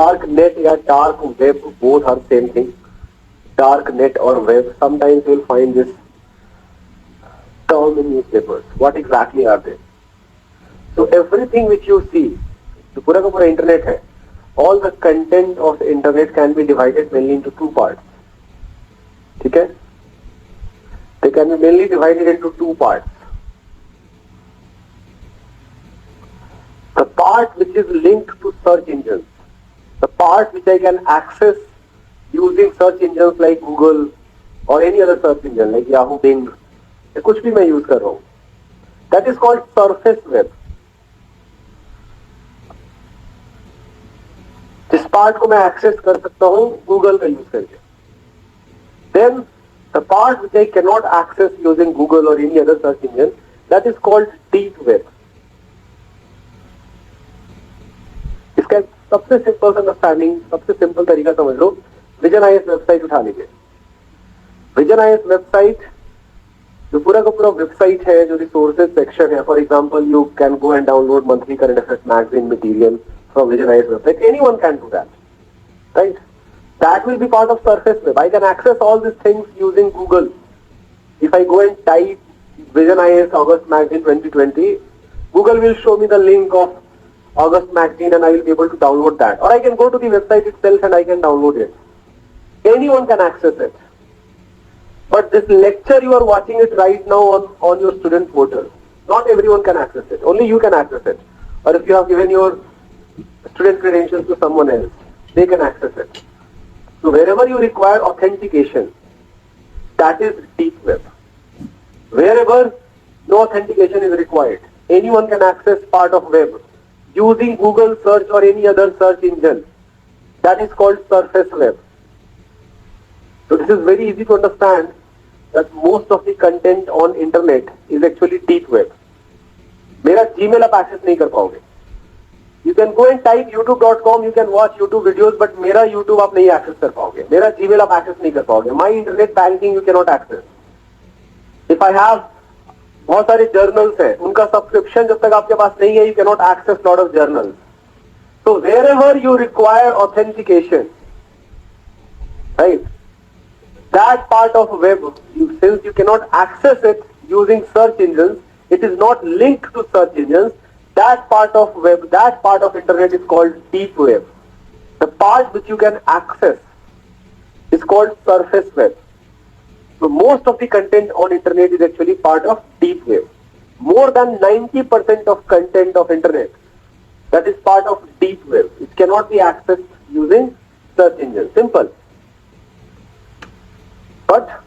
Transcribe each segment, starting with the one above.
dark net या dark web, both are same thing. Dark net or web. Sometimes you will find this term in newspapers. What exactly are they? So everything which you see, जो पूरा का पूरा internet है, all the content of the internet can be divided mainly into two parts. ठीक है? They can be mainly divided into two parts. The part which is linked to search engines, the part which I can access using search engines like Google or any other search engine like Yahoo, Bing, या कुछ भी मैं use कर रहा हूं, that is called surface web. जिस part को मैं एक्सेस कर सकता हूं गूगल का यूज करके. Then the part which I cannot access using Google or any other search engine, that is called deep web. इसका सबसे सिंपल अंडरस्टैंडिंग, सबसे सिंपल तरीका समझ लो. विजन आईएएस वेबसाइट उठा लीजिए. विजन आईएएस वेबसाइट जो पूरा का पूरा वेबसाइट है, जो रिसोर्सेज सेक्शन है. For example you can go and download monthly current affairs magazine material from vision IAS website. Anyone can do that, right? That will be part of surface web. I can access all these things using Google. If I go and type Vision IAS August Magazine 2020, Google will show me the link of August Magazine and I will be able to download that. Or I can go to the website itself and I can download it. Anyone can access it. But this lecture you are watching it right now on your student portal. Not everyone can access it. Only you can access it. Or if you have given your student credentials to someone else, they can access it. So wherever you require authentication, that is deep web. Wherever no authentication is required, anyone can access part of web using Google search or any other search engine. That is called surface web. So this is very easy to understand that most of the content on internet is actually deep web. मेरा Gmail आप access नहीं कर पाओगे. You can go and type youtube.com, you can watch YouTube videos, but मेरा YouTube आप नहीं access कर पाओगे. मेरा Gmail आप access नहीं कर पाओगे. My internet banking you cannot access. If I have बहुत सारे journals हैं, उनका subscription जब तक आपके पास नहीं है, you cannot access lot of journals. So wherever you require authentication, right? That part of web, since you cannot access it using search engines, it is not linked to search engines. That part of web, that part of internet is called deep web. The part which you can access is called surface web. So most of the content on internet is actually part of deep web. More than 90% of content of internet, that is part of deep web. It cannot be accessed using search engines. Simple. But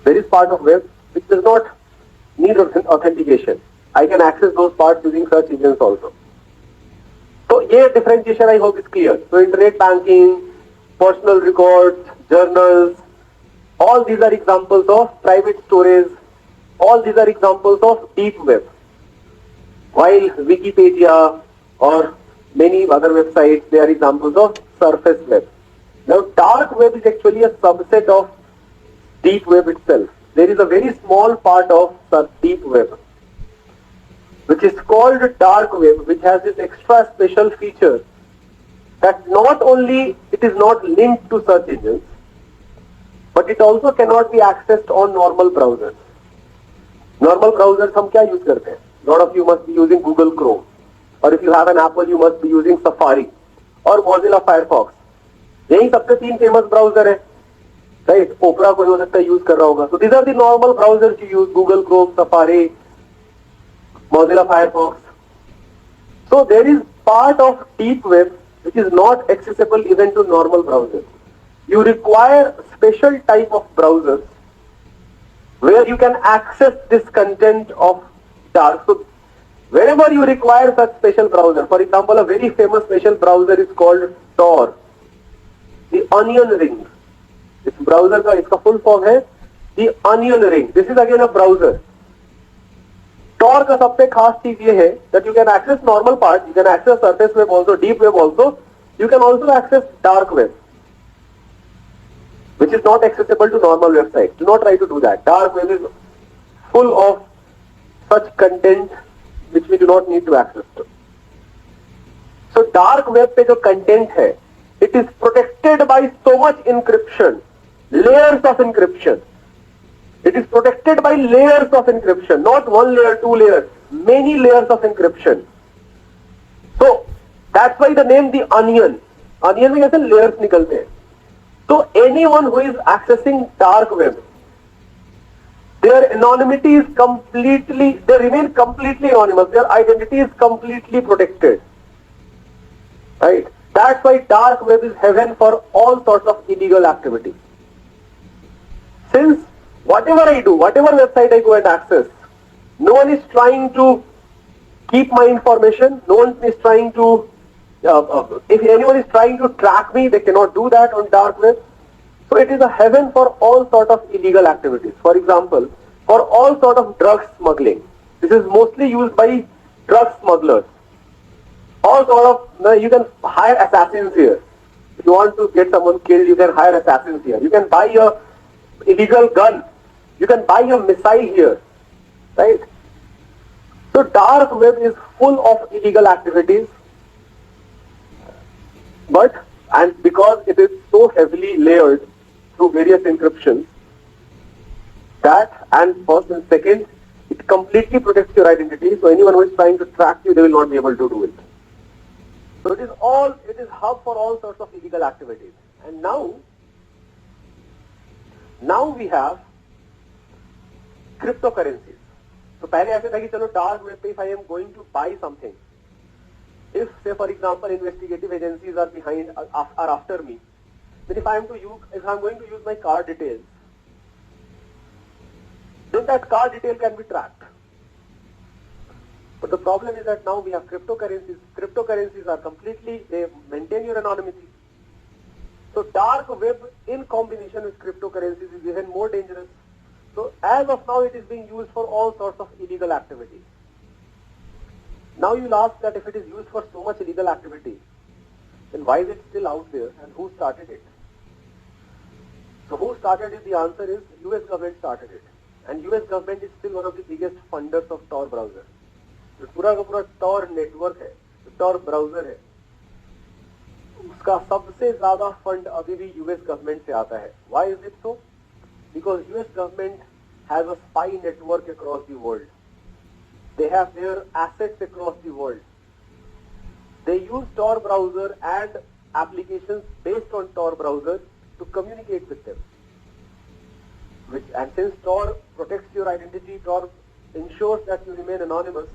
there is part of web which does not need authentication. I can access those parts using search engines also. So ये differentiation I hope is clear. So internet banking, personal records, journals, all these are examples of private storage. All these are examples of deep web. While Wikipedia or many other websites, they are examples of surface web. Now dark web is actually a subset of deep web itself. There is a very small part of deep web, which is called dark web, which has this extra special feature that not only it is not linked to search engines, but it also cannot be accessed on normal browsers. Normal browsers हम क्या use करते हैं? Lot of you must be using Google Chrome, or if you have an Apple, you must be using Safari or Mozilla Firefox. यही सबसे तीन famous browser है, right? Opera कोई हो सकता है use कर रहा होगा. So these are the normal browsers you use: Google Chrome, Safari, Mozilla Firefox. So there is part of deep web which is not accessible even to normal browsers. You require special type of browsers where you can access this content of dark. So wherever you require such special browser, for example, a very famous special browser is called Tor, the onion ring. इस browser का इसका full form है the onion ring. This is again a browser. Tor का सबसे खास चीज ये है that you can access normal part, you can access surface web also, deep web also, you can also access dark web, which is not accessible to normal websites. Do not try to do that. Dark web is full of such content which we do not need to access to. So dark web पे जो content है, it is protected by so much encryption, layers of encryption. It is protected by layers of encryption, not one layer, two layers, many layers of encryption. So that's why the name the onion. Onion में कैसे layers निकलते हैं. So anyone who is accessing dark web, their anonymity is completely, they remain completely anonymous. Their identity is completely protected. Right? That's why dark web is heaven for all sorts of illegal activities. Since whatever I do, whatever website I go and access, no one is trying to keep my information. No one is trying to, if anyone is trying to track me, they cannot do that on dark web. So it is a heaven for all sort of illegal activities. For example, for all sort of drug smuggling. This is mostly used by drug smugglers. All sort of, you can hire assassins here. If you want to get someone killed, you can hire assassins here. You can buy a illegal gun. You can buy a missile here. Right? So dark web is full of illegal activities. And because it is so heavily layered through various encryptions, that, and first and second, it completely protects your identity. So anyone who is trying to track you, they will not be able to do it. So it is hub for all sorts of illegal activities. And now we have cryptocurrencies. So पहले ऐसे था कि चलो dark web पे if I am going to buy something, if say for example investigative agencies are after me, then if I am going to use my card details, then that card detail can be tracked. But the problem is that now we have cryptocurrencies. Cryptocurrencies are completely, they maintain your anonymity. So dark web in combination with cryptocurrencies is even more dangerous. So as of now it is being used for all sorts of illegal activities. Now you'll ask that if it is used for so much illegal activity, then why is it still out there and who started it? So who started it? The answer is US government started it. And US government is still one of the biggest funders of Tor browser. जो पूरा का पूरा Tor network है, जो Tor browser है, उसका सबसे ज्यादा फंड अभी भी US गवर्नमेंट से आता है. Why is it so? Because US government has a spy network across the world. They have their assets across the world. They use Tor browser and applications based on Tor browser to communicate with them. And since Tor protects your identity, Tor ensures that you remain anonymous,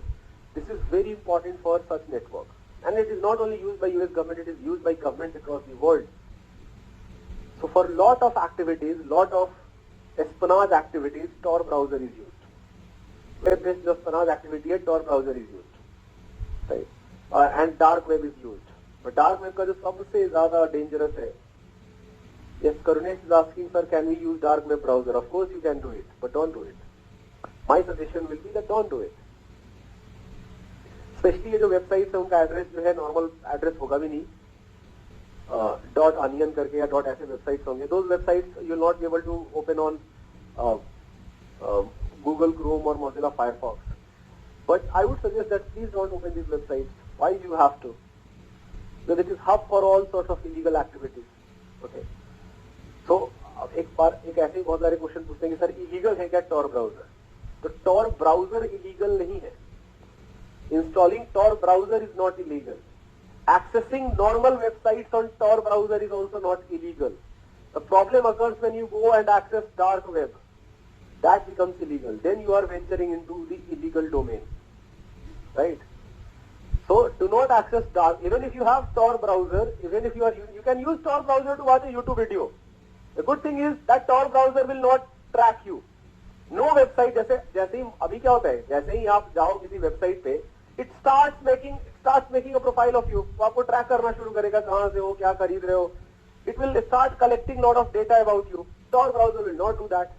this is very important for such network. And it is not only used by US government, it is used by governments across the world. So for lot of activities, lot of espionage activities, Tor browser is used. Web-based espionage activity, Tor browser is used. Right? And dark web is used. But dark web का जो सबसे ज़्यादा dangerous है. Yes, Karunesh is asking, sir, can we use dark web browser? Of course you can do it, but don't do it. My suggestion will be that don't do it. Especially ये जो websites है, उनका address जो है normal address होगा भी नहीं. .onion करके या .ऐसे websites होंगे. Those websites you will not be able to open on Google Chrome or Mozilla Firefox. But I would suggest that please don't open these websites. Why you have to? Because it is hub for all sorts of illegal activities. Okay. So एक ऐसे ही बहुत सारे question पूछते हैं कि sir illegal है क्या Tor browser? तो टॉर ब्राउजर इलीगल नहीं है. Installing Tor browser is not illegal. Accessing normal websites on Tor browser is also not illegal. The problem occurs when you go and access dark web. That becomes illegal. Then you are venturing into the illegal domain. Right? So do not access dark. Even if you have Tor browser, even if you can use Tor browser to watch a YouTube video. The good thing is that Tor browser will not track you. No website जैसे ही अभी क्या होता है, जैसे ही आप जाओ किसी website पे, it starts making a profile of you. वो आपको ट्रैक करना शुरू करेगा, कहाँ से हो, क्या खरीद रहे हो. It will start collecting lot of data about you. Tor browser will not do that.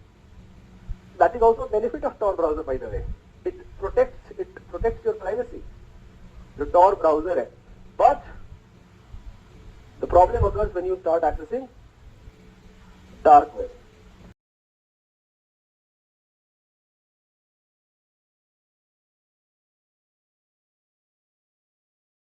That is also benefit of Tor browser, by the way. It protects your privacy. The Tor browser है. But the problem occurs when you start accessing dark web.